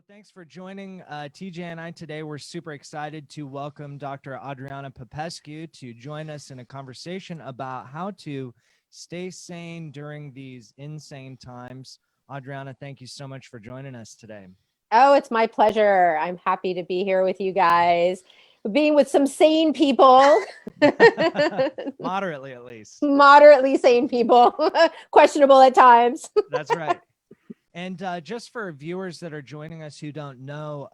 Well, thanks for joining TJ and I today. We're super excited to welcome Dr. Adriana Popescu to join us in a conversation about how to stay sane during these insane times. Adriana, thank you so much for joining us today. Oh, it's my pleasure. I'm happy to be here with you guys, being with some sane people. Moderately, at least. Moderately sane people, questionable at times. That's right. And just for viewers that are joining us who don't know,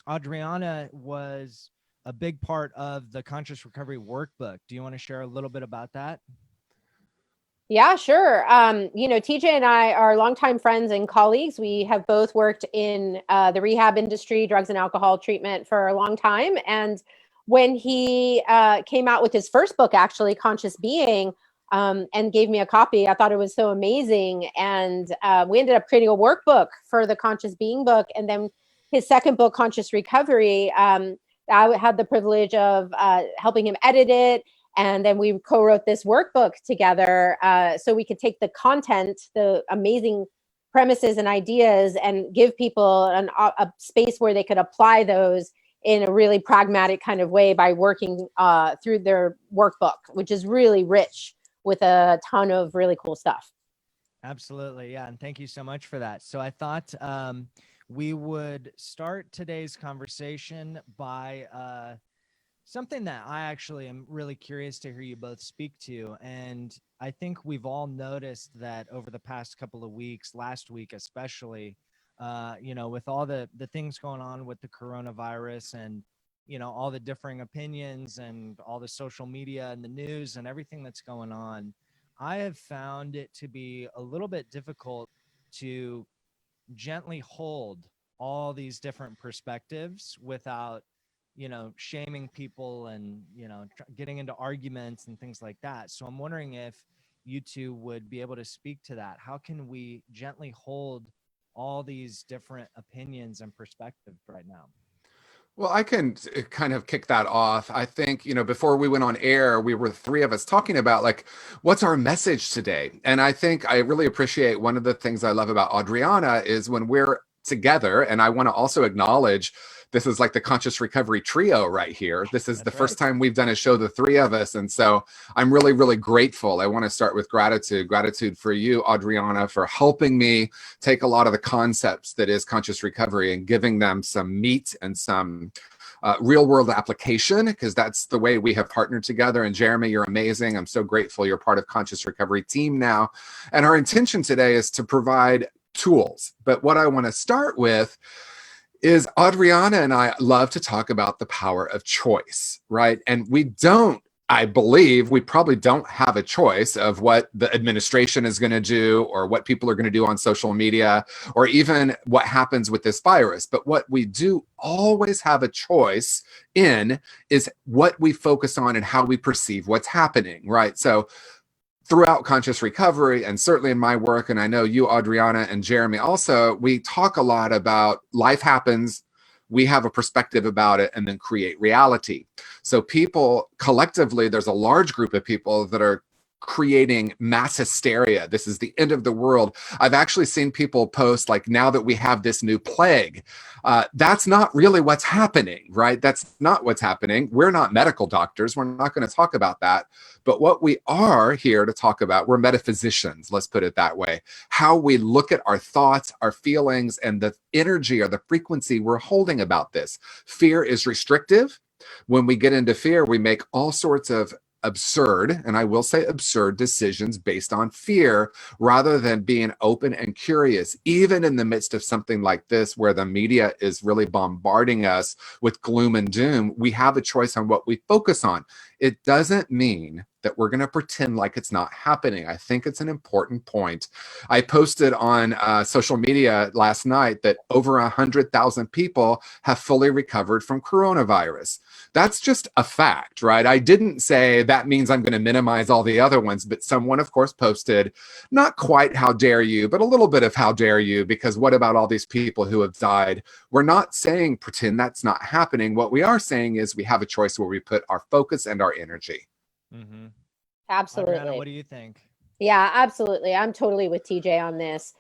Adriana was a big part of the Conscious Recovery Workbook. Do you want to share a little bit about that? Yeah, sure. TJ and I are longtime friends and colleagues. We have both worked in the rehab industry, drugs and alcohol treatment for a long time. And when he came out with his first book, actually, Conscious Being, and gave me a copy, I thought it was so amazing. And we ended up creating a workbook for the Conscious Being book. And then his second book, Conscious Recovery, I had the privilege of helping him edit it. And then we co-wrote this workbook together so we could take the content, the amazing premises and ideas, and give people a space where they could apply those in a really pragmatic kind of way by working through their workbook, which is really rich with a ton of really cool stuff. Absolutely. Yeah. And thank you so much for that. So I thought we would start today's conversation by something that I actually am really curious to hear you both speak to. And I think we've all noticed that over the past couple of weeks, last week especially, with all the things going on with the coronavirus and, all the differing opinions and all the social media and the news and everything that's going on, I have found it to be a little bit difficult to gently hold all these different perspectives without shaming people and, getting into arguments and things like that. So I'm wondering if you two would be able to speak to that. How can we gently hold all these different opinions and perspectives right now? Well, I can kind of kick that off. I think, before we went on air, we were the three of us talking about what's our message today? And I think I really appreciate one of the things I love about Adriana is when we're together, and I want to also acknowledge this is like the Conscious Recovery trio right here. This is the first time we've done a show, the three of us. And so I'm really, really grateful. I want to start with gratitude for you, Adriana, for helping me take a lot of the concepts that is conscious recovery and giving them some meat and some real world application, because that's the way we have partnered together. And Jeremy, you're amazing. I'm so grateful you're part of Conscious Recovery team now. And our intention today is to provide tools. But what I want to start with is Adriana and I love to talk about the power of choice, right? And I believe we probably don't have a choice of what the administration is going to do or what people are going to do on social media or even what happens with this virus. But what we do always have a choice in is what we focus on and how we perceive what's happening, right? So throughout conscious recovery, and certainly in my work, and I know you, Adriana, and Jeremy also, we talk a lot about life happens, we have a perspective about it, and then create reality. So people collectively, there's a large group of people that are creating mass hysteria. This is the end of the world. I've actually seen people post now that we have this new plague. That's not really what's happening, right? That's not what's happening. We're not medical doctors. We're not going to talk about that. But what we are here to talk about, we're metaphysicians, let's put it that way. How we look at our thoughts, our feelings, and the energy or the frequency we're holding about this. Fear is restrictive. When we get into fear, we make all sorts of absurd, and I will say absurd, decisions based on fear rather than being open and curious, even in the midst of something like this where the media is really bombarding us with gloom and doom. We have a choice on what we focus on. It doesn't mean that we're going to pretend like it's not happening. I think it's an important point. I posted on social media last night that over 100,000 people have fully recovered from coronavirus. That's just a fact, right? I didn't say that means I'm going to minimize all the other ones, but someone, of course, posted not quite how dare you, but a little bit of how dare you, because what about all these people who have died? We're not saying pretend that's not happening. What we are saying is we have a choice where we put our focus and our energy. Mm-hmm. Absolutely. Adriana, what do you think? Yeah, absolutely. I'm totally with TJ on this.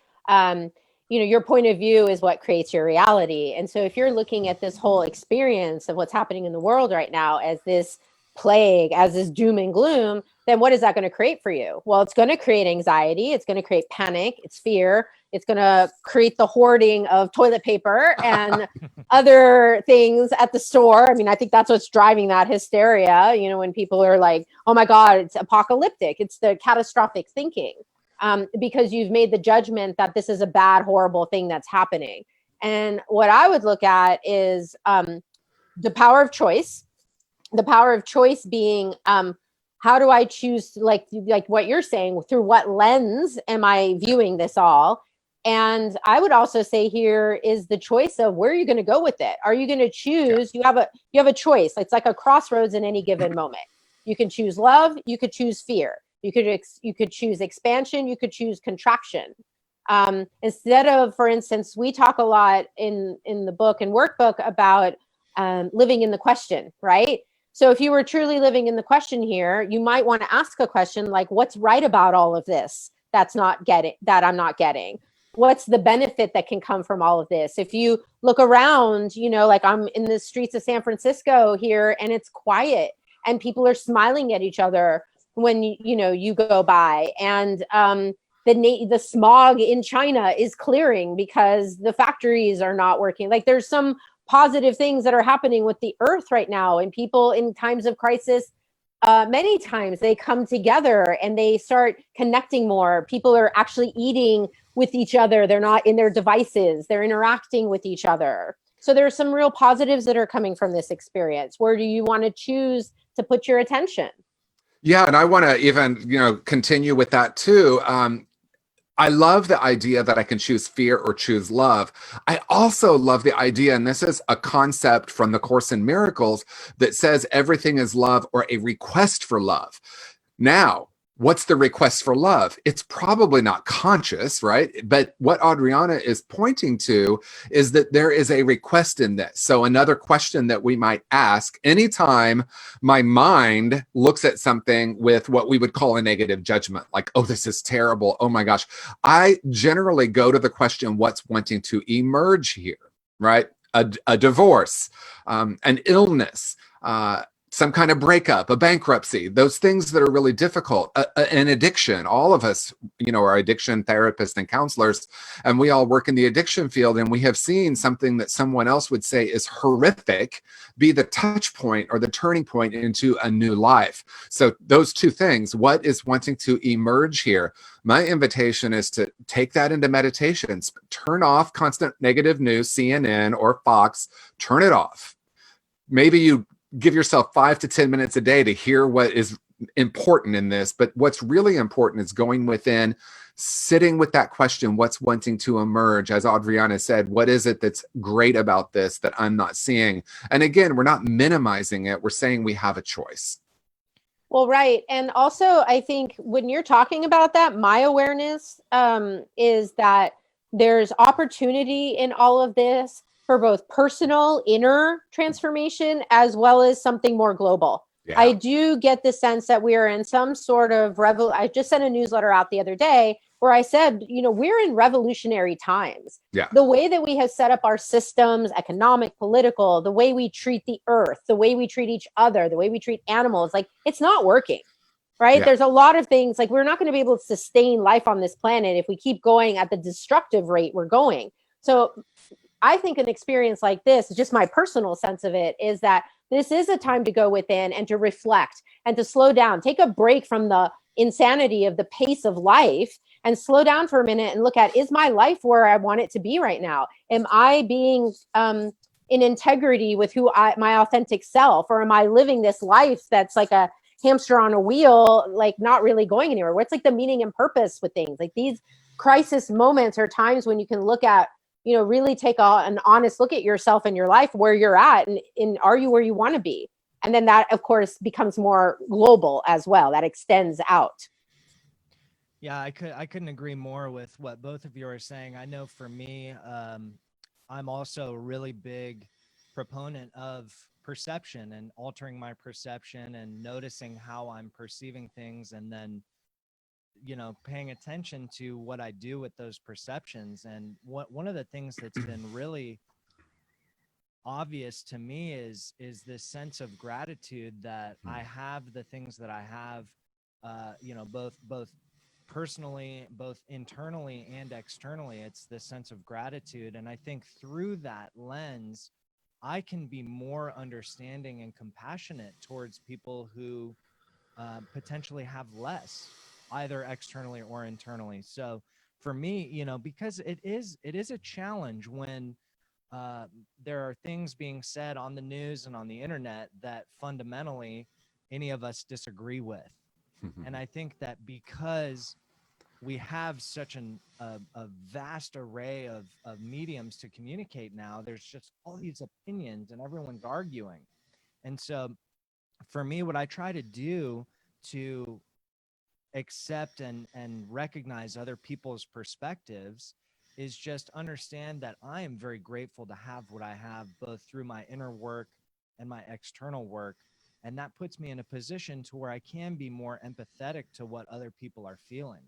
your point of view is what creates your reality. And so if you're looking at this whole experience of what's happening in the world right now as this plague, as this doom and gloom, then what is that going to create for you? Well, it's going to create anxiety. It's going to create panic. It's fear. It's going to create the hoarding of toilet paper and other things at the store. I mean, I think that's what's driving that hysteria, when people are like, oh my God, it's apocalyptic. It's the catastrophic thinking. Because you've made the judgment that this is a bad, horrible thing that's happening. And what I would look at is the power of choice. The power of choice being, how do I choose, like what you're saying, through what lens am I viewing this all? And I would also say here is the choice of where are you going to go with it? Are you going to choose? You have a choice. It's like a crossroads in any given moment. You can choose love. You could choose fear. You could choose expansion. You could choose contraction. Instead of, for instance, we talk a lot in the book and workbook about living in the question, right? So if you were truly living in the question here, you might want to ask a question like, what's right about all of this that I'm not getting? What's the benefit that can come from all of this? If you look around, like I'm in the streets of San Francisco here and it's quiet and people are smiling at each other when you go by, and the smog in China is clearing because the factories are not working. Like there's some positive things that are happening with the earth right now, and people in times of crisis, many times they come together and they start connecting more. People are actually eating with each other. They're not in their devices. They're interacting with each other. So there's some real positives that are coming from this experience. Where do you want to choose to put your attention? Yeah, and I want to even, continue with that too. I love the idea that I can choose fear or choose love. I also love the idea, and this is a concept from the Course in Miracles that says everything is love or a request for love. Now, what's the request for love? It's probably not conscious, right? But what Adriana is pointing to is that there is a request in this. So another question that we might ask anytime my mind looks at something with what we would call a negative judgment, like, oh, this is terrible. Oh my gosh. I generally go to the question, what's wanting to emerge here, right? A divorce, an illness, some kind of breakup, a bankruptcy, those things that are really difficult, an addiction. All of us, are addiction therapists and counselors, and we all work in the addiction field, and we have seen something that someone else would say is horrific be the touch point or the turning point into a new life. So those two things, what is wanting to emerge here? My invitation is to take that into meditations, turn off constant negative news, CNN or Fox, turn it off. Maybe you give yourself 5 to 10 minutes a day to hear what is important in this. But what's really important is going within, sitting with that question, what's wanting to emerge? As Adriana said, what is it that's great about this that I'm not seeing? And again, we're not minimizing it. We're saying we have a choice. Well, right. And also, I think when you're talking about that, my awareness is that there's opportunity in all of this for both personal inner transformation as well as something more global. Yeah. I do get the sense that we are in some sort of I just sent a newsletter out the other day where I said, we're in revolutionary times. Yeah. The way that we have set up our systems, economic, political, the way we treat the earth, the way we treat each other, the way we treat animals, like it's not working. Right. Yeah. There's a lot of things like we're not going to be able to sustain life on this planet if we keep going at the destructive rate we're going. So I think an experience like this, just my personal sense of it, is that this is a time to go within and to reflect and to slow down, take a break from the insanity of the pace of life and slow down for a minute and look at, is my life where I want it to be right now? Am I being in integrity with my authentic self, or am I living this life that's like a hamster on a wheel, like not really going anywhere? What's like the meaning and purpose with things? Like these crisis moments are times when you can look at, really take an honest look at yourself and your life, where you're at, and are you where you want to be? And then that, of course, becomes more global as well. That extends out. Yeah, I couldn't agree more with what both of you are saying. I know for me, I'm also a really big proponent of perception and altering my perception and noticing how I'm perceiving things, and then paying attention to what I do with those perceptions. And one of the things that's been really obvious to me is this sense of gratitude that I have the things that I have, both personally, both internally and externally. It's this sense of gratitude. And I think through that lens, I can be more understanding and compassionate towards people who potentially have less, either externally or internally. So for me, because it is a challenge when there are things being said on the news and on the internet that fundamentally any of us disagree with. And I think that because we have such a vast array of mediums to communicate now, there's just all these opinions and everyone's arguing. And so for me, what I try to do to accept and recognize other people's perspectives is just understand that I am very grateful to have what I have, both through my inner work and my external work. And that puts me in a position to where I can be more empathetic to what other people are feeling.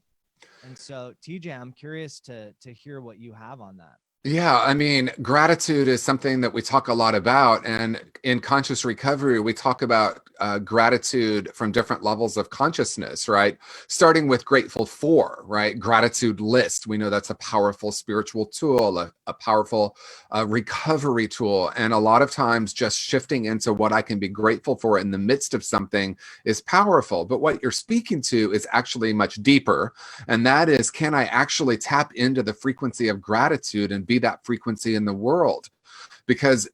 And so, TJ, I'm curious to hear what you have on that. Yeah, I mean, gratitude is something that we talk a lot about. And in conscious recovery, we talk about gratitude from different levels of consciousness, right? Starting with grateful for, right? Gratitude list. We know that's a powerful spiritual tool, a powerful recovery tool. And a lot of times just shifting into what I can be grateful for in the midst of something is powerful. But what you're speaking to is actually much deeper. And that is, can I actually tap into the frequency of gratitude and be that frequency in the world? Because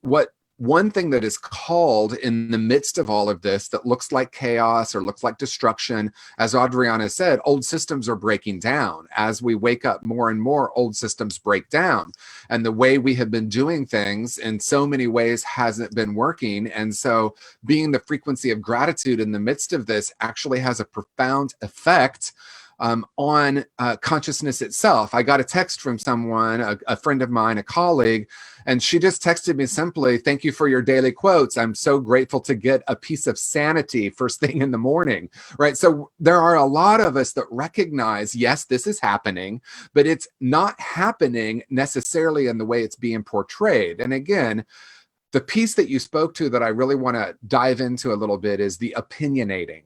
one thing that is called in the midst of all of this that looks like chaos or looks like destruction, as Adriana said, old systems are breaking down. As we wake up more and more, old systems break down. And the way we have been doing things in so many ways hasn't been working. And so being the frequency of gratitude in the midst of this actually has a profound effect on consciousness itself. I got a text from someone, a friend of mine, a colleague, and she just texted me simply, "Thank you for your daily quotes. I'm so grateful to get a piece of sanity first thing in the morning," right? So there are a lot of us that recognize, yes, this is happening, but it's not happening necessarily in the way it's being portrayed. And again, the piece that you spoke to that I really want to dive into a little bit is the opinionating.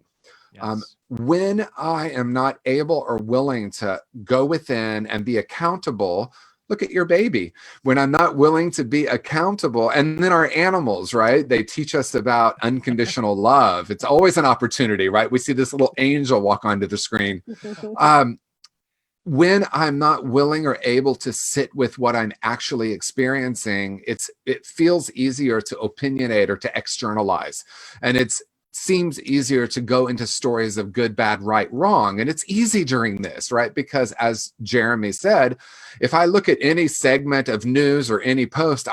Yes. When I am not able or willing to go within and be accountable, look at your baby. When I'm not willing to be accountable, and then our animals, right? They teach us about unconditional love. It's always an opportunity, right? We see this little angel walk onto the screen. When I'm not willing or able to sit with what I'm actually experiencing, it feels easier to opinionate or to externalize. And it seems easier to go into stories of good, bad, right, wrong. And it's easy during this, right? Because as Jeremy said, if I look at any segment of news or any post,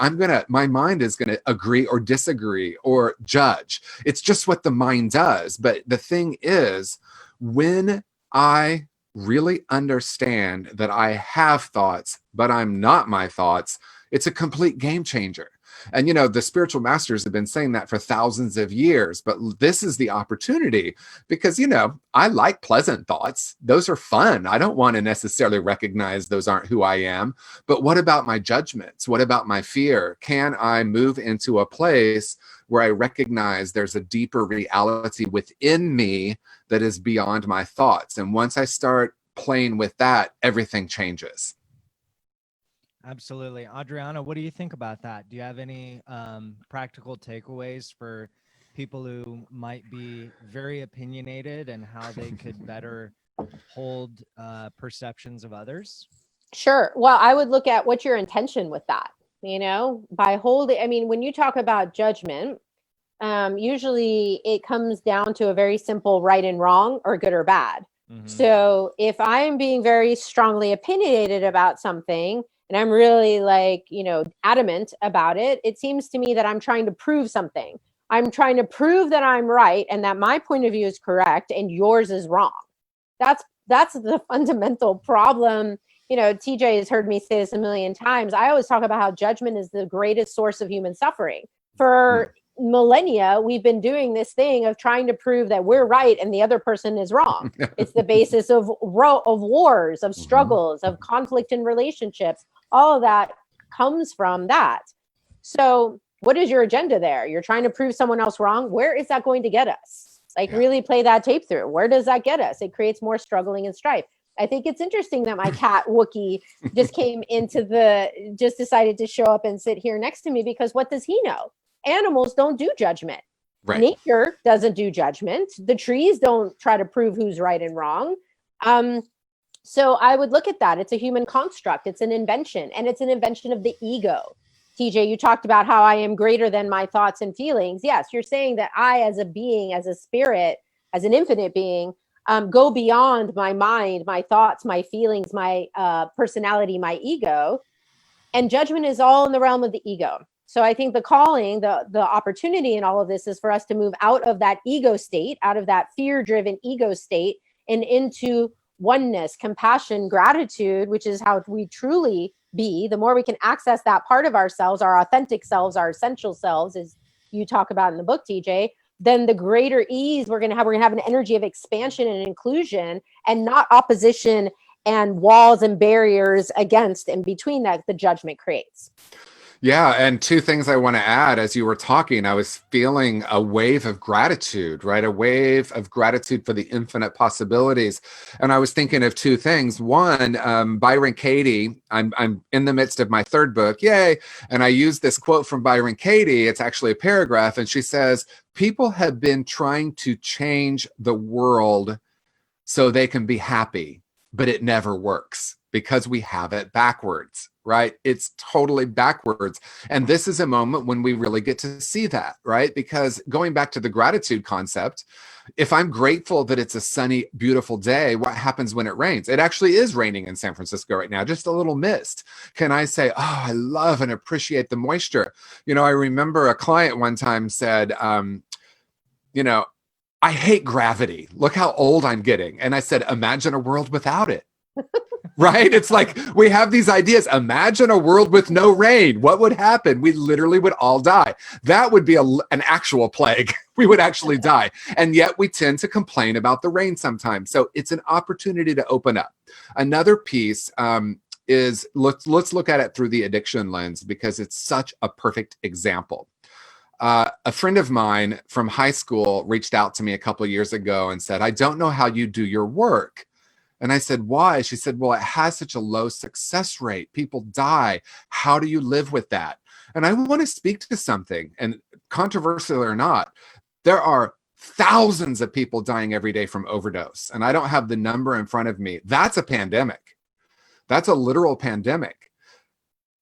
my mind is going to agree or disagree or judge. It's just what the mind does. But the thing is, when I really understand that I have thoughts, but I'm not my thoughts, it's a complete game changer. And, the spiritual masters have been saying that for thousands of years, but this is the opportunity because, I like pleasant thoughts. Those are fun. I don't want to necessarily recognize those aren't who I am. But what about my judgments? What about my fear? Can I move into a place where I recognize there's a deeper reality within me that is beyond my thoughts? And once I start playing with that, everything changes. Absolutely. Adriana, what do you think about that? Do you have any practical takeaways for people who might be very opinionated and how they could better hold perceptions of others? Sure. Well, I would look at what's your intention with that, by holding, when you talk about judgment, usually it comes down to a very simple right and wrong or good or bad. Mm-hmm. So if I'm being very strongly opinionated about something, and I'm really adamant about it, it seems to me that I'm trying to prove something. I'm trying to prove that I'm right and that my point of view is correct and yours is wrong. That's the fundamental problem. TJ has heard me say this a million times. I always talk about how judgment is the greatest source of human suffering. For millennia, we've been doing this thing of trying to prove that we're right and the other person is wrong. It's the basis of wars, of struggles, of conflict in relationships. All of that comes from that. So what is your agenda there? You're trying to prove someone else wrong. Where is that going to get us? Like, really play that tape through. Where does that get us? It creates more struggling and strife. I think it's interesting that my cat Wookie just just decided to show up and sit here next to me, because what does he know? Animals don't do judgment. Right. Nature doesn't do judgment. The trees don't try to prove who's right and wrong. So I would look at that. It's a human construct. It's an invention, and it's an invention of the ego. TJ, you talked about how I am greater than my thoughts and feelings. Yes, you're saying that I, as a being, as a spirit, as an infinite being, go beyond my mind, my thoughts, my feelings, my personality, my ego. And judgment is all in the realm of the ego. So I think the calling, the opportunity in all of this is for us to move out of that ego state, out of that fear-driven ego state, and into oneness, compassion, gratitude, which is how we truly be. The more we can access that part of ourselves, our authentic selves, our essential selves, as you talk about in the book, TJ, then the greater ease we're going to have. We're going to have an energy of expansion and inclusion, and not opposition and walls and barriers against and between that the judgment creates. Yeah. And two things I want to add. As you were talking, I was feeling a wave of gratitude, right? A wave of gratitude for the infinite possibilities. And I was thinking of two things. One, Byron Katie, I'm in the midst of my third book. Yay. And I used this quote from Byron Katie. It's actually a paragraph. And she says, people have been trying to change the world so they can be happy, but it never works because we have it backwards. Right? It's totally backwards. And this is a moment when we really get to see that, right? Because going back to the gratitude concept, if I'm grateful that it's a sunny, beautiful day, what happens when it rains? It actually is raining in San Francisco right now, just a little mist. Can I say, oh, I love and appreciate the moisture? You know, I remember a client one time said, you know, I hate gravity. Look how old I'm getting. And I said, imagine a world without it. Right? It's like we have these ideas. Imagine a world with no rain. What would happen? We literally would all die. That would be an actual plague. We would actually die. And yet we tend to complain about the rain sometimes. So it's an opportunity to open up. Another piece is let's look at it through the addiction lens, because it's such a perfect example. A friend of mine from high school reached out to me a couple of years ago and said, I don't know how you do your work. And I said, why? She said, well, it has such a low success rate. People die. How do you live with that? And I want to speak to something, and controversial or not, there are thousands of people dying every day from overdose. And I don't have the number in front of me. That's a pandemic. That's a literal pandemic.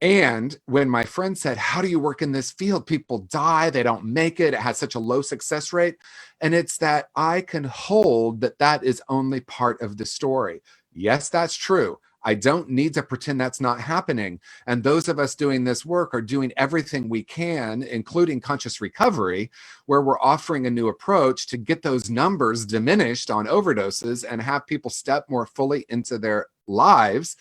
And when my friend said, how do you work in this field? People die, they don't make it. It has such a low success rate. And it's that I can hold that is only part of the story. Yes, that's true. I don't need to pretend that's not happening. And those of us doing this work are doing everything we can, including conscious recovery, where we're offering a new approach to get those numbers diminished on overdoses and have people step more fully into their lives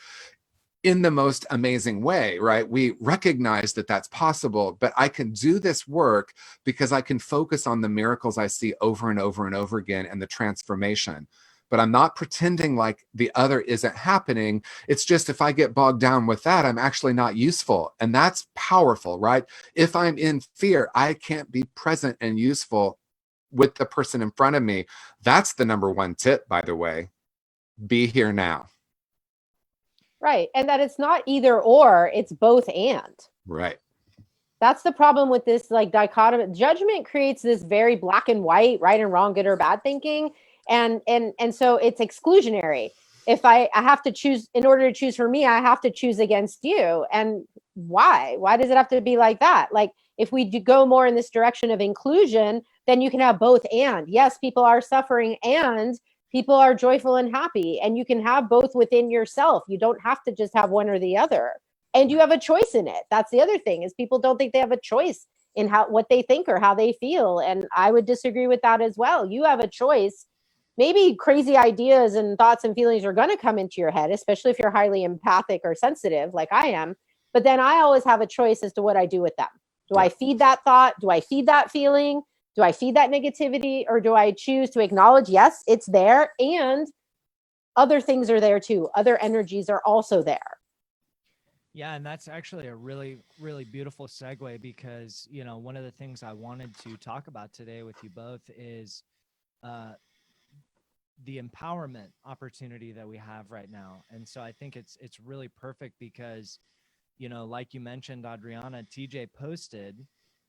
in the most amazing way, right? We recognize that that's possible, but I can do this work because I can focus on the miracles I see over and over and over again and the transformation. But I'm not pretending like the other isn't happening. It's just if I get bogged down with that, I'm actually not useful. And that's powerful, right? If I'm in fear, I can't be present and useful with the person in front of me. That's the number one tip, by the way. Be here now. Right. And that it's not either or, it's both and. Right. That's the problem with this like dichotomy. Judgment creates this very black and white, right and wrong, good or bad thinking. And so it's exclusionary. If I have to choose, in order to choose for me, I have to choose against you. And why? Why does it have to be like that? Like if we do go more in this direction of inclusion, then you can have both and. Yes, people are suffering and people are joyful and happy, and you can have both within yourself. You don't have to just have one or the other, and you have a choice in it. That's the other thing, is people don't think they have a choice in what they think or how they feel. And I would disagree with that as well. You have a choice. Maybe crazy ideas and thoughts and feelings are going to come into your head, especially if you're highly empathic or sensitive like I am. But then I always have a choice as to what I do with them. Do I feed that thought? Do I feed that feeling? Do I feed that negativity? Or do I choose to acknowledge, yes, it's there, and other things are there too. Other energies are also there. Yeah, and that's actually a really, really beautiful segue, because, you know, one of the things I wanted to talk about today with you both is the empowerment opportunity that we have right now. And so I think it's really perfect because, you know, like you mentioned, Adriana, TJ posted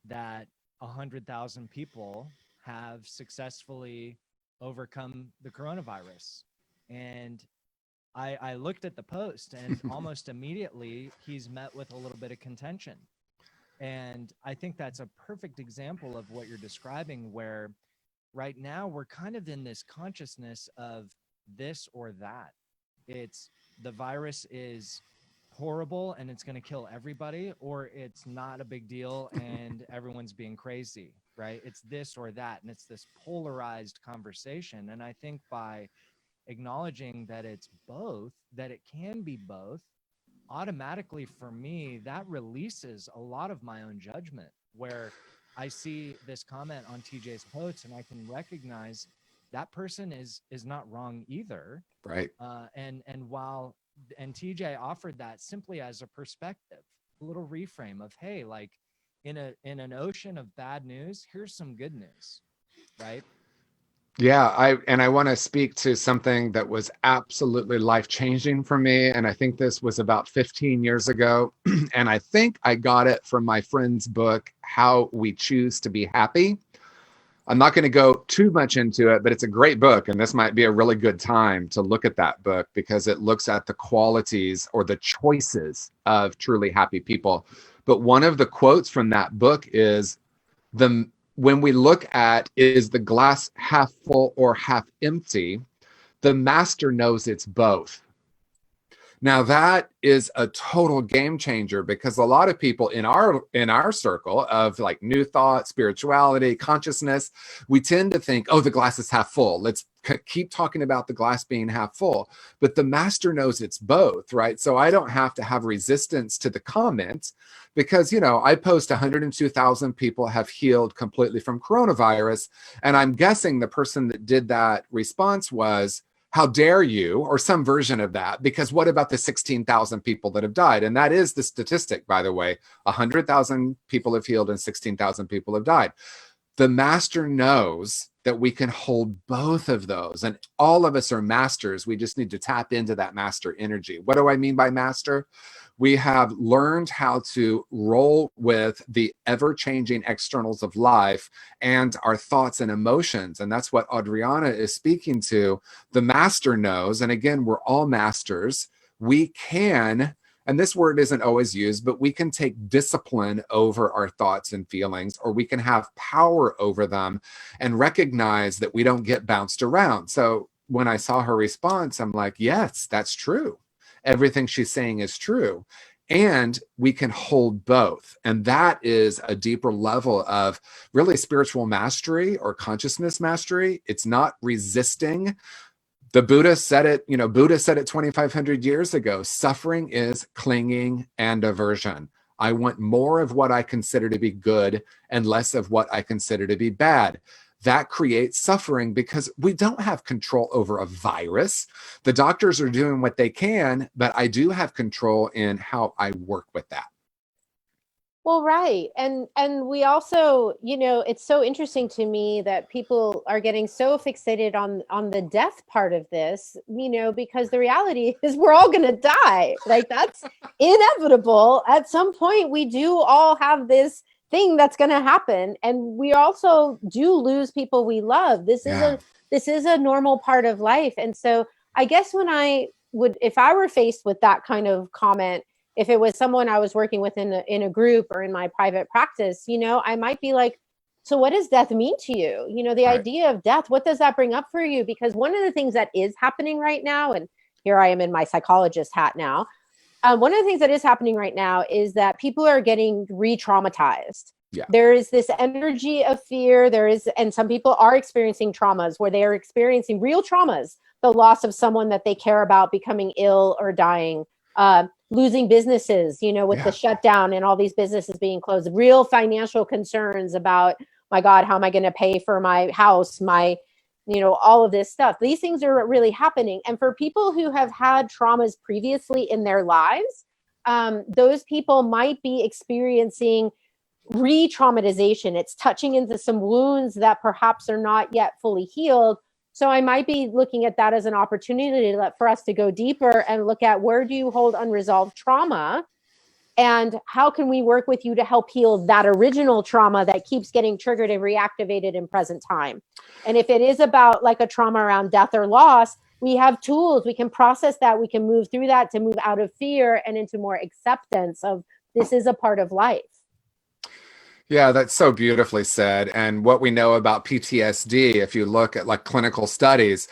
that 100,000 people have successfully overcome the coronavirus. And I looked at the post, and almost immediately he's met with a little bit of contention. And I think that's a perfect example of what you're describing, where right now we're kind of in this consciousness of this or that. It's the virus is horrible and it's going to kill everybody, or it's not a big deal and everyone's being crazy, right? It's this or that. And it's this polarized conversation. And I think by acknowledging that it's both, that it can be both, automatically for me, that releases a lot of my own judgment, where I see this comment on TJ's post and I can recognize that person is not wrong either. Right. And TJ offered that simply as a perspective, a little reframe of, hey, like in an ocean of bad news, here's some good news, right? Yeah, I want to speak to something that was absolutely life-changing for me. And I think this was about 15 years ago. And I think I got it from my friend's book, How We Choose to Be Happy. I'm not going to go too much into it, but it's a great book. And this might be a really good time to look at that book, because it looks at the qualities or the choices of truly happy people. But one of the quotes from that book is, when we look at, is the glass half full or half empty, the master knows it's both. Now that is a total game changer, because a lot of people in our circle of like new thought, spirituality, consciousness, we tend to think, oh, the glass is half full. Let's keep talking about the glass being half full. But the master knows it's both, right? So I don't have to have resistance to the comments, because, you know, I post 102,000 people have healed completely from coronavirus. And I'm guessing the person that did that response was, how dare you, or some version of that, because what about the 16,000 people that have died? And that is the statistic, by the way. 100,000 people have healed and 16,000 people have died. The master knows that we can hold both of those, and all of us are masters. We just need to tap into that master energy. What do I mean by master? We have learned how to roll with the ever-changing externals of life and our thoughts and emotions. And that's what Adriana is speaking to. The master knows, and again, we're all masters. We can, and this word isn't always used, but we can take discipline over our thoughts and feelings, or we can have power over them and recognize that we don't get bounced around. So when I saw her response, I'm like, yes, that's true. Everything she's saying is true. And we can hold both. And that is a deeper level of really spiritual mastery or consciousness mastery. It's not resisting. The Buddha said it, Buddha said it 2,500 years ago. Suffering is clinging and aversion. I want more of what I consider to be good and less of what I consider to be bad. That creates suffering, because we don't have control over a virus. The doctors are doing what they can, but I do have control in how I work with that. Well, right. And we also, it's so interesting to me that people are getting so fixated on the death part of this, because the reality is we're all going to die. Like, that's inevitable. At some point, we do all have this thing that's going to happen, and we also do lose people we love. This is a normal part of life. And so I guess if I were faced with that kind of comment, if it was someone I was working with in a group or in my private practice, I might be like, so what does death mean to you? The Right. idea of death, what does that bring up for you? Because one of the things that is happening right now, and here I am in my psychologist hat now, one of the things that is happening right now is that people are getting re-traumatized. Yeah. There is this energy of fear. And some people are experiencing traumas where they are experiencing real traumas, the loss of someone that they care about becoming ill or dying. losing businesses, with the shutdown and all these businesses being closed, real financial concerns about, my God, how am I going to pay for my house, all of this stuff. These things are really happening. And for people who have had traumas previously in their lives, those people might be experiencing re-traumatization. It's touching into some wounds that perhaps are not yet fully healed. So I might be looking at that as an opportunity for us to go deeper and look at, where do you hold unresolved trauma? And how can we work with you to help heal that original trauma that keeps getting triggered and reactivated in present time? And if it is about like a trauma around death or loss, we have tools. We can process that. We can move through that to move out of fear and into more acceptance of, this is a part of life. Yeah, that's so beautifully said. And what we know about PTSD, if you look at like clinical studies,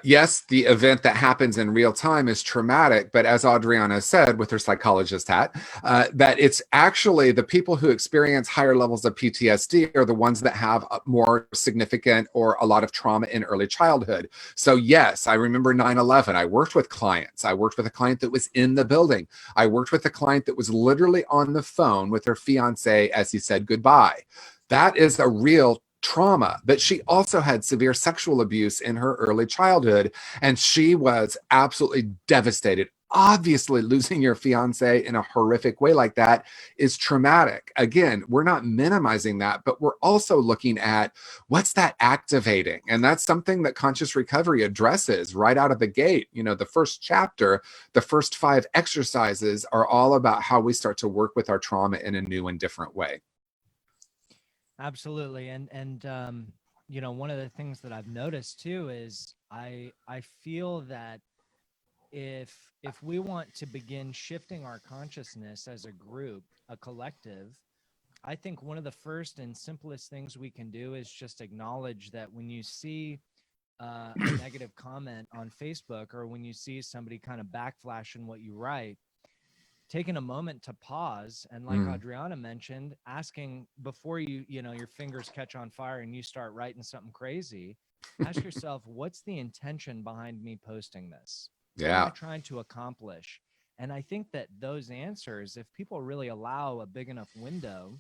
yes, the event that happens in real time is traumatic, but as Adriana said with her psychologist hat, that it's actually the people who experience higher levels of PTSD are the ones that have more significant or a lot of trauma in early childhood. So yes, I remember 9/11. I worked with clients. I worked with a client that was in the building. I worked with a client that was literally on the phone with her fiance as he said goodbye. That is a real trauma, but she also had severe sexual abuse in her early childhood, and she was absolutely devastated. Obviously, losing your fiance in a horrific way like that is traumatic. Again, we're not minimizing that, but we're also looking at what's that activating. And that's something that conscious recovery addresses right out of the gate. The first chapter, the first 5 exercises are all about how we start to work with our trauma in a new and different way. Absolutely. And one of the things that I've noticed too is I feel that if we want to begin shifting our consciousness as a group, a collective, I think one of the first and simplest things we can do is just acknowledge that when you see a negative comment on Facebook, or when you see somebody kind of backflashing what you write, taking a moment to pause and, like Adriana mentioned, asking before your fingers catch on fire and you start writing something crazy, ask yourself, what's the intention behind me posting this? What am I trying to accomplish? And I think that those answers, if people really allow a big enough window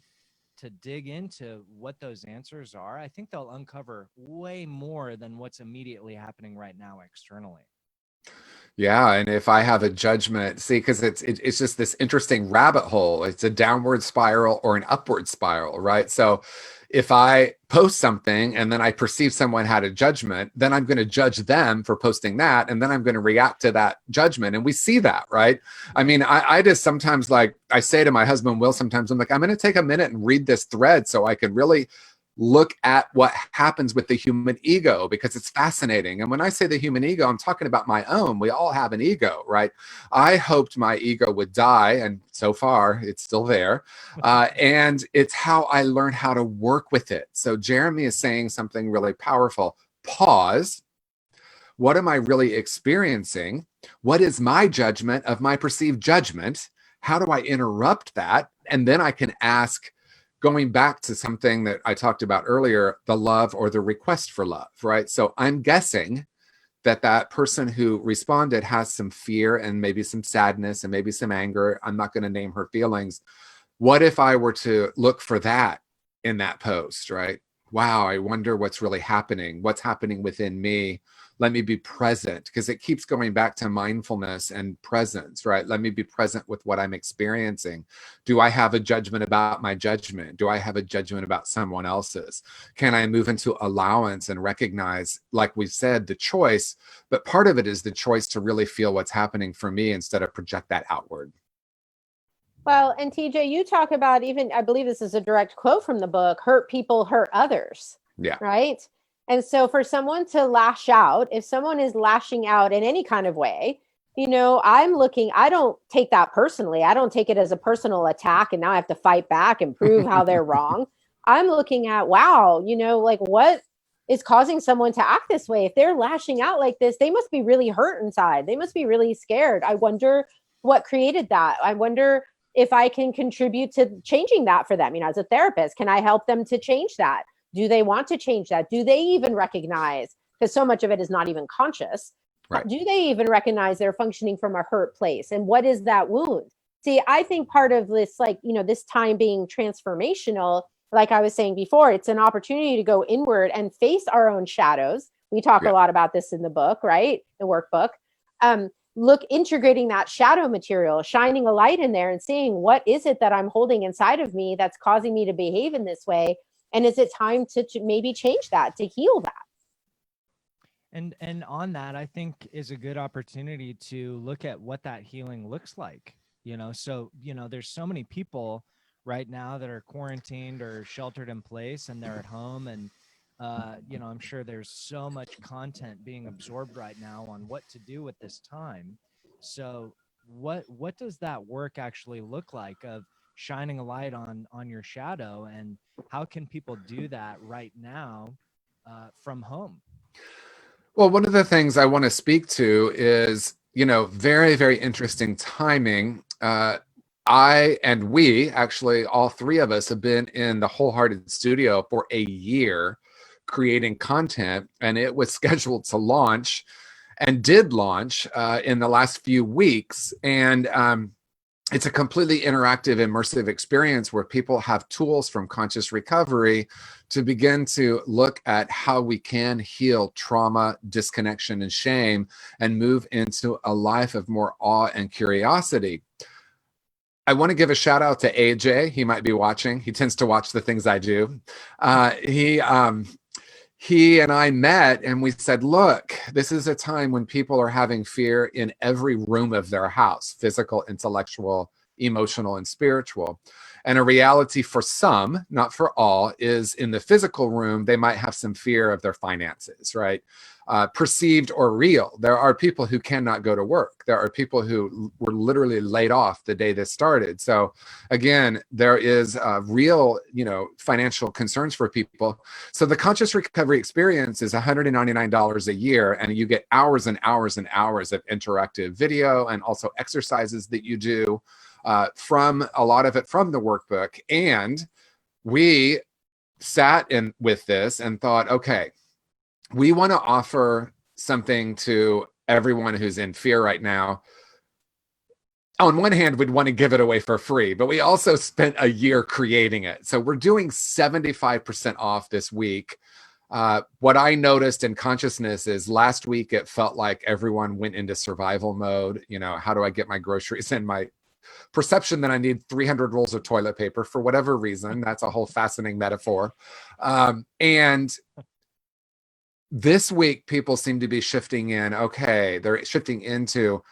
to dig into what those answers are, I think they'll uncover way more than what's immediately happening right now externally. Yeah, and if I have a judgment, see, because it's just this interesting rabbit hole. It's a downward spiral or an upward spiral, right? So if I post something and then I perceive someone had a judgment, then I'm going to judge them for posting that, and then I'm going to react to that judgment. And we see that, right? I mean, I just sometimes, like I say to my husband, Will, sometimes I'm like, I'm going to take a minute and read this thread so I can really look at what happens with the human ego, because it's fascinating. And when I say the human ego, I'm talking about my own. We all have an ego, right? I hoped my ego would die, and so far it's still there. And it's how I learned how to work with it. So Jeremy is saying something really powerful. Pause. What am I really experiencing? What is my judgment of my perceived judgment? How do I interrupt that? And then I can ask, going back to something that I talked about earlier, the love or the request for love, right? So I'm guessing that person who responded has some fear and maybe some sadness and maybe some anger. I'm not going to name her feelings. What if I were to look for that in that post, right? Wow, I wonder what's really happening. What's happening within me? Let me be present, because it keeps going back to mindfulness and presence, right? Let me be present with what I'm experiencing. Do I have a judgment about my judgment? Do I have a judgment about someone else's? Can I move into allowance and recognize, like we said, the choice, but part of it is the choice to really feel what's happening for me instead of project that outward. Well, and TJ, you talk about, even, I believe this is a direct quote from the book, hurt people hurt others. Yeah. Right. And so for someone to lash out, if someone is lashing out in any kind of way, I don't take that personally. I don't take it as a personal attack and now I have to fight back and prove how they're wrong. I'm looking at, wow, like, what is causing someone to act this way? If they're lashing out like this, they must be really hurt inside. They must be really scared. I wonder what created that. I wonder if I can contribute to changing that for them. As a therapist, can I help them to change that? Do they want to change that? Do they even recognize? Because so much of it is not even conscious. Right. Do they even recognize they're functioning from a hurt place? And what is that wound? See, I think part of this, like, this time being transformational, like I was saying before, it's an opportunity to go inward and face our own shadows. We talk a lot about this in the book, right? The workbook. Look, integrating that shadow material, shining a light in there and seeing what is it that I'm holding inside of me that's causing me to behave in this way. And is it time to maybe change that, to heal that? And on that, I think is a good opportunity to look at what that healing looks like. So, there's so many people right now that are quarantined or sheltered in place, and they're at home. And, I'm sure there's so much content being absorbed right now on what to do with this time. So what does that work actually look like, of shining a light on your shadow, and how can people do that right now from home? Well, one of the things I want to speak to is, very, very interesting timing. We actually, all three of us have been in the Wholehearted Studio for a year creating content, and it was scheduled to launch and did launch in the last few weeks. And it's a completely interactive, immersive experience where people have tools from conscious recovery to begin to look at how we can heal trauma, disconnection, and shame, and move into a life of more awe and curiosity. I want to give a shout out to AJ. He might be watching. He tends to watch the things I do. He and I met and we said, look, this is a time when people are having fear in every room of their house: physical, intellectual, emotional, and spiritual. And a reality for some, not for all, is in the physical room, they might have some fear of their finances, right? Perceived or real. There are people who cannot go to work. There are people who were literally laid off the day this started. So again, there is real, financial concerns for people. So the Conscious Recovery Experience is $199 a year, and you get hours and hours and hours of interactive video and also exercises that you do, from a lot of it from the workbook. And we sat in with this and thought, okay, we want to offer something to everyone who's in fear right now. On one hand, we'd want to give it away for free, but we also spent a year creating it. So we're doing 75% off this week. What I noticed in consciousness is last week, it felt like everyone went into survival mode. How do I get my groceries? And my perception that I need 300 rolls of toilet paper for whatever reason. That's a whole fascinating metaphor. And this week, people seem to be shifting in. Okay, they're shifting into,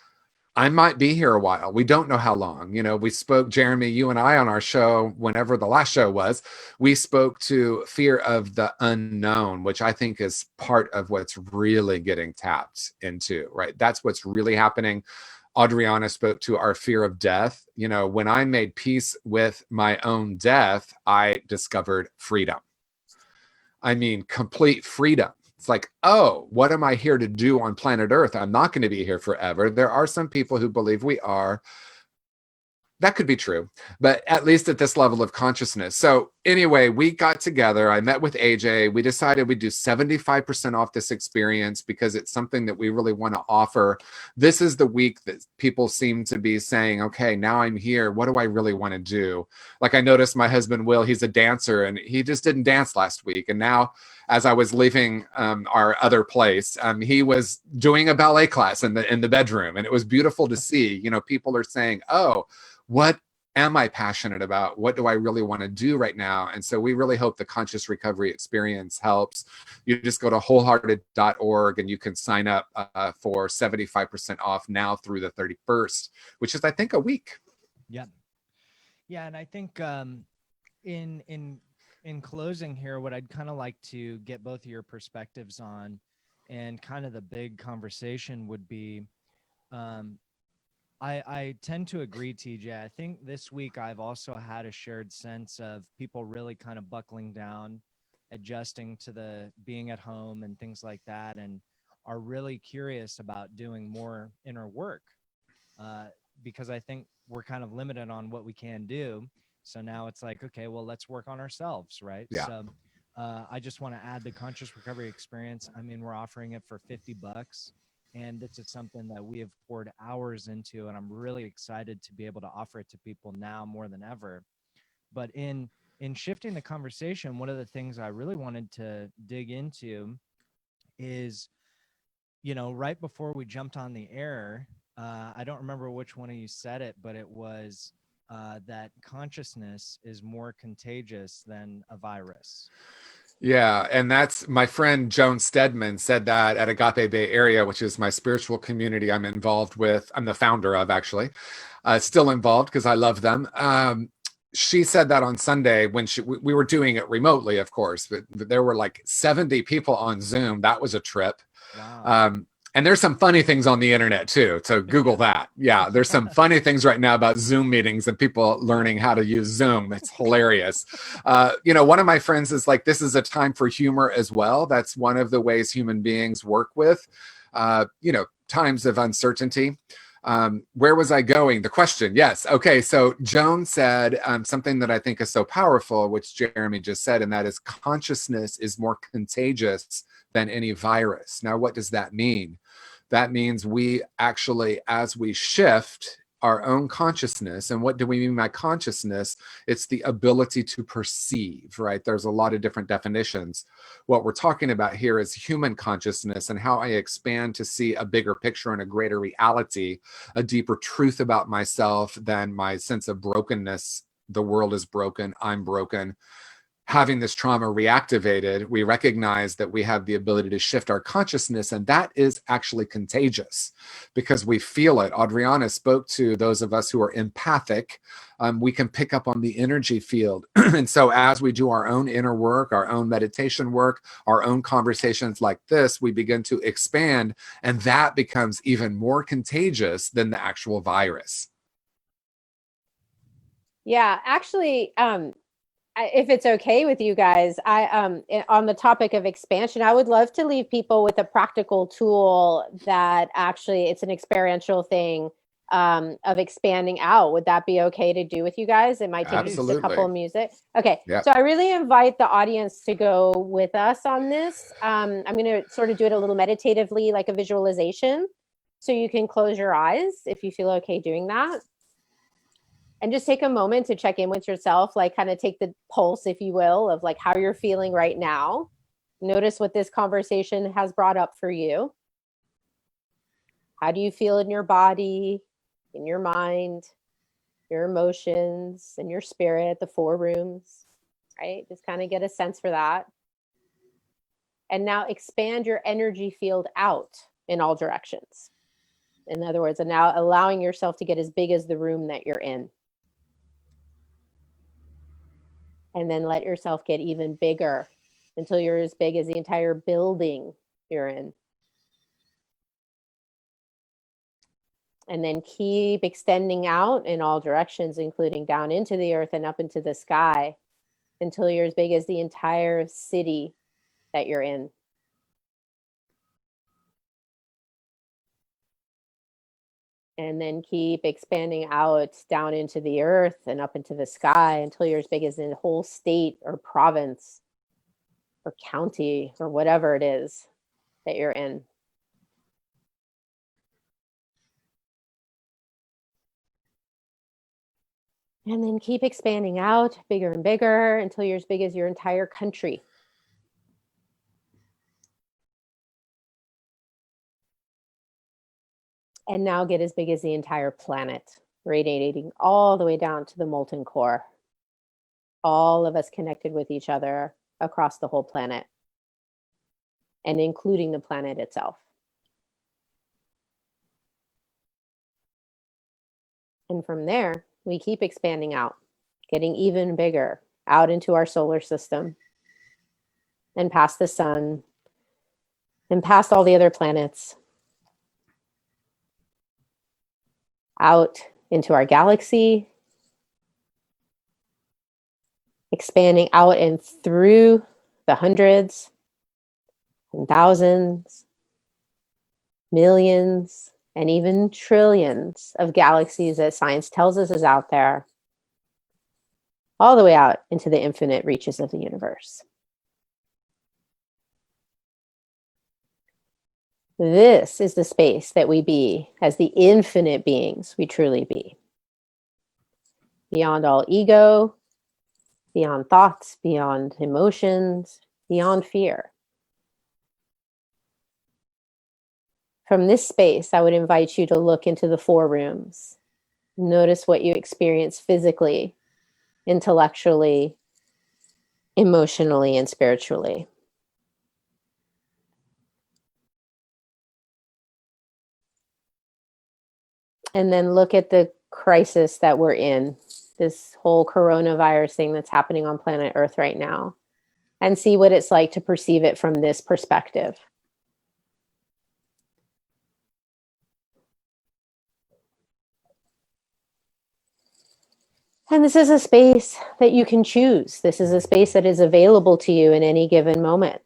I might be here a while. We don't know how long. We spoke, Jeremy, you and I on our show, whenever the last show was, we spoke to fear of the unknown, which I think is part of what's really getting tapped into, right? That's what's really happening. Adriana spoke to our fear of death. When I made peace with my own death, I discovered freedom. I mean, complete freedom. It's like, oh, what am I here to do on planet Earth? I'm not going to be here forever. There are some people who believe we are. That could be true, but at least at this level of consciousness. So anyway, we got together. I met with AJ. We decided we'd do 75% off this experience because it's something that we really want to offer. This is the week that people seem to be saying, okay, now I'm here. What do I really want to do? Like I noticed my husband, Will, he's a dancer and he just didn't dance last week. And now as I was leaving our other place, he was doing a ballet class in the bedroom. And it was beautiful to see, people are saying, oh, what am I passionate about? What do I really want to do right now? And so we really hope the Conscious Recovery Experience helps. You just go to wholehearted.org and you can sign up for 75% off now through the 31st, which is, I think, a week. Yeah. Yeah. And I think in closing here, what I'd kind of like to get both of your perspectives on, and kind of the big conversation would be, I tend to agree, TJ. I think this week I've also had a shared sense of people really kind of buckling down, adjusting to the being at home and things like that, and are really curious about doing more inner work, because I think we're kind of limited on what we can do. So now it's like, okay, well, let's work on ourselves, right? Yeah. So I just want to add the Conscious Recovery Experience. I mean, we're offering it for $50. And this is something that we have poured hours into, and I'm really excited to be able to offer it to people now more than ever. But in shifting the conversation, one of the things I really wanted to dig into is, right before we jumped on the air, I don't remember which one of you said it, but it was that consciousness is more contagious than a virus. Yeah, and that's my friend Joan Stedman said that at Agape Bay Area, which is my spiritual community I'm involved with. I'm the founder of, actually, still involved because I love them. She said that on Sunday when we were doing it remotely, of course, but there were like 70 people on Zoom. That was a trip. Wow. And there's some funny things on the internet too. So Google that. Yeah, there's some funny things right now about Zoom meetings and people learning how to use Zoom. It's hilarious. One of my friends is like, this is a time for humor as well. That's one of the ways human beings work with, times of uncertainty. Where was I going? The question. Yes. Okay. So Joan said something that I think is so powerful, which Jeremy just said, and that is consciousness is more contagious than any virus. Now, what does that mean? That means we actually, as we shift our own consciousness, and what do we mean by consciousness? It's the ability to perceive, right? There's a lot of different definitions. What we're talking about here is human consciousness and how I expand to see a bigger picture and a greater reality, a deeper truth about myself than my sense of brokenness. The world is broken. I'm broken. Having this trauma reactivated, we recognize that we have the ability to shift our consciousness, and that is actually contagious because we feel it. Adriana spoke to those of us who are empathic. We can pick up on the energy field. And so as we do our own inner work, our own meditation work, our own conversations like this, we begin to expand, and that becomes even more contagious than the actual virus. Yeah, actually, if it's okay with you guys, on the topic of expansion, I would love to leave people with a practical tool that actually it's an experiential thing of expanding out. Would that be okay to do with you guys? It might take just a couple of music. Okay. Yeah. So I really invite the audience to go with us on this. I'm going to sort of do it a little meditatively, like a visualization. So you can close your eyes if you feel okay doing that. And just take a moment to check in with yourself, like kind of take the pulse, if you will, of like how you're feeling right now. Notice what this conversation has brought up for you. How do you feel in your body, in your mind, your emotions, and your spirit, the 4 rooms, right? Just kind of get a sense for that. And now expand your energy field out in all directions. In other words, and now allowing yourself to get as big as the room that you're in. And then let yourself get even bigger until you're as big as the entire building you're in. And then keep extending out in all directions, including down into the earth and up into the sky, until you're as big as the entire city that you're in. And then keep expanding out down into the earth and up into the sky until you're as big as the whole state or province or county or whatever it is that you're in. And then keep expanding out bigger and bigger until you're as big as your entire country. And now get as big as the entire planet, radiating all the way down to the molten core. All of us connected with each other across the whole planet, and including the planet itself. And from there, we keep expanding out, getting even bigger out into our solar system and past the sun and past all the other planets, out into our galaxy, expanding out and through the hundreds and thousands, millions, and even trillions of galaxies that science tells us is out there, all the way out into the infinite reaches of the universe. This is the space that we be as the infinite beings we truly be. Beyond all ego, beyond thoughts, beyond emotions, beyond fear. From this space, I would invite you to look into the 4 rooms. Notice what you experience physically, intellectually, emotionally, and spiritually. And then look at the crisis that we're in, this whole coronavirus thing that's happening on planet Earth right now, and see what it's like to perceive it from this perspective. And this is a space that you can choose. This is a space that is available to you in any given moment.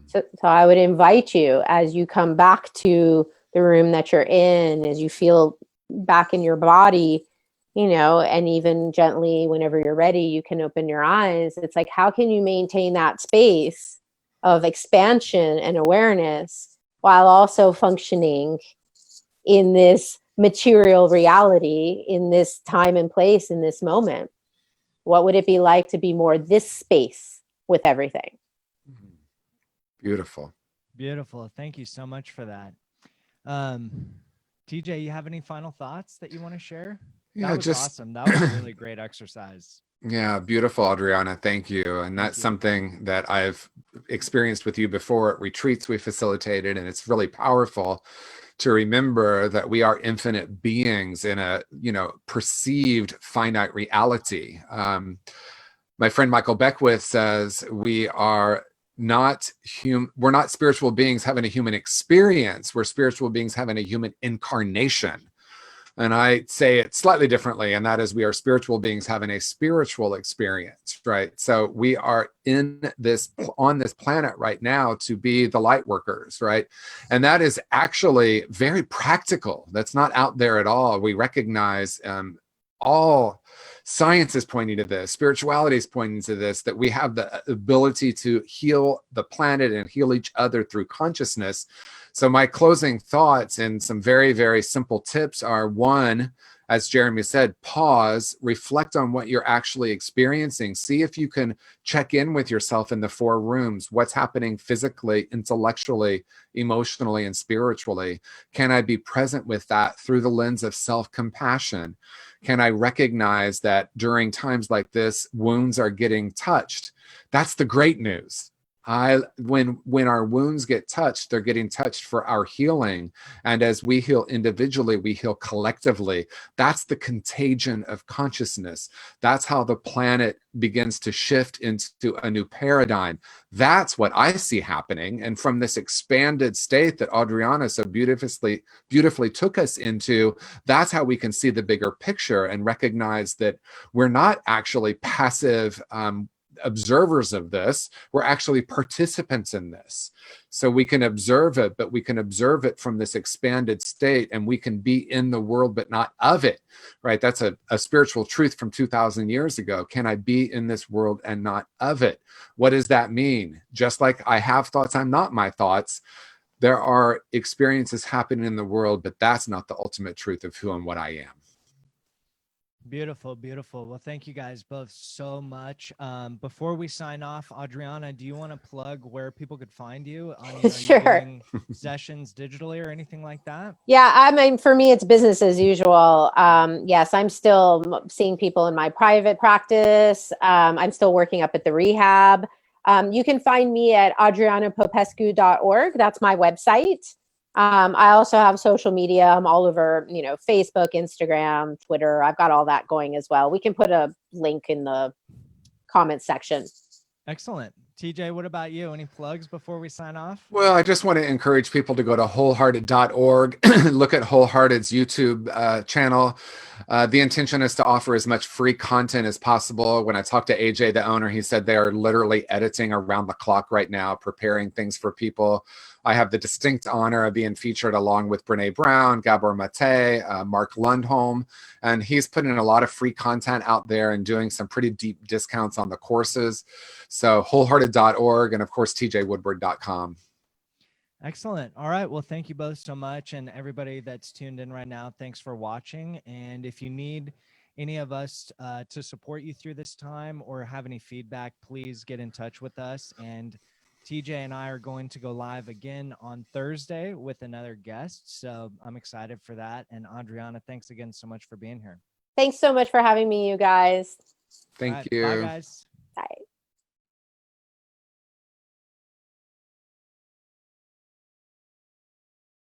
So I would invite you, as you come back to the room that you're in, as you feel back in your body, you know, and even gently, whenever you're ready, you can open your eyes. It's like, how can you maintain that space of expansion and awareness while also functioning in this material reality, in this time and place, in this moment? What would it be like to be more this space with everything? Beautiful. Beautiful. Thank you so much for that. TJ, you have any final thoughts that you want to share? Yeah, that was awesome. That was a really great exercise. Yeah, beautiful, Adriana. Thank you. And that's something that I've experienced with you before at retreats we facilitated, and it's really powerful to remember that we are infinite beings in a, you know, perceived finite reality. My friend Michael Beckwith says we are not we're not spiritual beings having a human experience. We're spiritual beings having a human incarnation. And I say it slightly differently, and that is we are spiritual beings having a spiritual experience, right? So we are on this planet right now to be the light workers, right? And that is actually very practical. That's not out there at all. We recognize all science is pointing to this, spirituality is pointing to this, that we have the ability to heal the planet and heal each other through consciousness. So my closing thoughts and some very, very simple tips are: 1, as Jeremy said, pause, reflect on what you're actually experiencing. See if you can check in with yourself in the 4 rooms. What's happening physically, intellectually, emotionally, and spiritually? Can I be present with that through the lens of self-compassion? Can I recognize that during times like this, wounds are getting touched? That's the great news. When our wounds get touched, they're getting touched for our healing. And as we heal individually, we heal collectively. That's the contagion of consciousness. That's how the planet begins to shift into a new paradigm. That's what I see happening. And from this expanded state that Adriana so beautifully took us into, that's how we can see the bigger picture and recognize that we're not actually passive observers of this. We're actually participants in this. So we can observe it, but we can observe it from this expanded state, and we can be in the world but not of it, right? That's a spiritual truth from 2,000 years ago. Can I be in this world and not of it? What does that mean? Just like I have thoughts, I'm not my thoughts. There are experiences happening in the world, but that's not the ultimate truth of who and what I am. Beautiful, beautiful. Well, thank you guys both so much. Before we sign off, Adriana, do you want to plug where people could find you? Sure. You sessions digitally or anything like that? Yeah, I mean, for me, it's business as usual. Yes, I'm still seeing people in my private practice. I'm still working up at the rehab. You can find me at adrianapopescu.org. That's my website. I also have social media. I'm all over, Facebook, Instagram, Twitter. I've got all that going as well. We can put a link in the comments section. Excellent. TJ, what about you? Any plugs before we sign off? Well, I just want to encourage people to go to wholehearted.org, look at Wholehearted's YouTube channel. The intention is to offer as much free content as possible. When I talked to AJ, the owner, he said they are literally editing around the clock right now, preparing things for people. I have the distinct honor of being featured along with Brene Brown, Gabor Mate, Mark Lundholm, and he's putting a lot of free content out there and doing some pretty deep discounts on the courses. So wholehearted.org and of course, tjwoodward.com. Excellent. All right. Well, thank you both so much. And everybody that's tuned in right now, thanks for watching. And if you need any of us to support you through this time or have any feedback, please get in touch with us. And TJ and I are going to go live again on Thursday with another guest. So I'm excited for that. And Adriana, thanks again so much for being here. Thanks so much for having me, you guys. Thank All right, you. bye, guys.